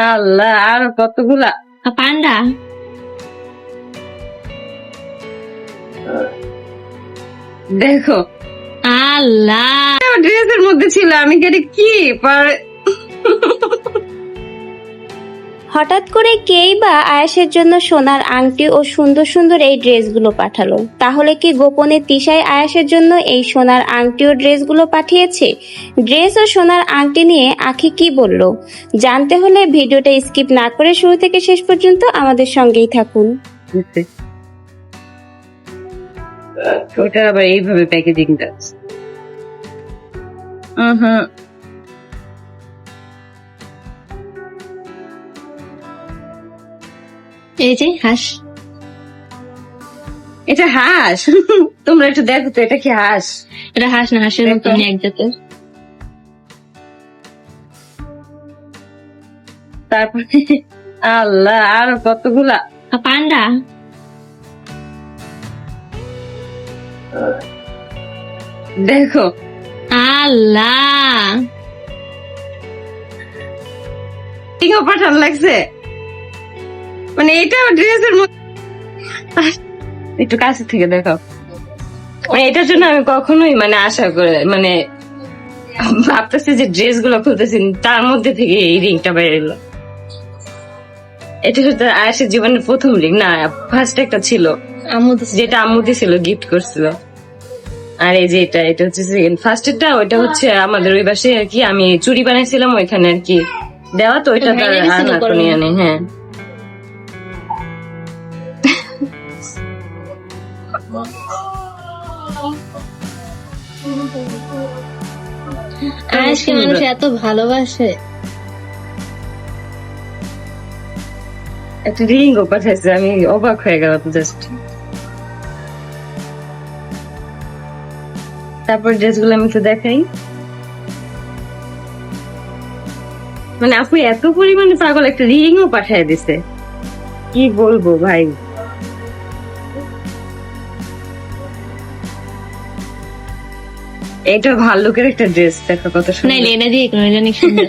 আল্লাহ, আর কতগুলা পান্ডা। দেখো আল্লাহ, ড্রেসের মধ্যে ছিল, আমি কেটে কি পারে। হঠাৎ করে কেই বা আয়েশের জন্য সোনার আংটি ও সুন্দর সুন্দর এই ড্রেসগুলো পাঠালো? তাহলে কি গোপনে তিশাই আয়েশের জন্য এই সোনার আংটি ও ড্রেসগুলো পাঠিয়েছে? ড্রেস ও সোনার আংটি নিয়ে আখি কি বলল জানতে হলে ভিডিওটা স্কিপ না করে শুরু থেকে শেষ পর্যন্ত আমাদের সঙ্গেই থাকুন। ওটার আবার এইভাবে প্যাকেজিংটা। এই যে হাঁস। এটা হাঁস? তোমরা একটু দেখো তো, এটা কি হাঁস? এটা হাঁস না, হাঁসের মতন এক জাতের। তারপরে আল্লাহ, আর কতগুলা পান্ডা। দেখো আল্লাহ, পাঠান লাগছে, মানে এটা ড্রেসের মধ্যে। একটু কাছে থেকে দেখো, মানে এটার জন্য আমি কখনোই মানে আশা করে মানে ভাবতেছি যে ড্রেস গুলো খুলতেছি, তার মধ্যে থেকে এই রিংটা বের এলো। এটা হচ্ছে আয়েশের জীবনের প্রথম রিং না, ফার্স্ট একটা ছিল যেটা আম্মু দিছিল, গিফট করছিল। আর এই যে এটা হচ্ছে সেকেন্ড। ফার্স্টেরটা ওইটা হচ্ছে আমাদের ওই পাশে আর কি, আমি চুড়ি বানাইছিলাম ওইখানে আর কি দেওয়া, তো ওইটা তার আনা তো নিয়ে নেই। হ্যাঁ, আজকে মানুষ এত ভালোবাসে। একটা রিংও পাঠাইছে, আমি অবাক হয়ে গেলাম জাস্ট। তারপর ড্রেসগুলো আমি তো দেখাই, মানে আপু এত পরিমাণে পাগল, একটা রিংও পাঠিয়ে দিছে, কি বলবো ভাই। এটা ভাল্লুকের একটা ড্রেস, দেখো কত না সুন্দর। এটা দিয়ে কোনো জানি সুন্দর।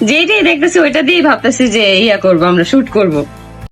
যেটাই দেখতেছি ওইটা দিয়ে ভাবতেছি যে ইয়া করবো, আমরা শুট করবো।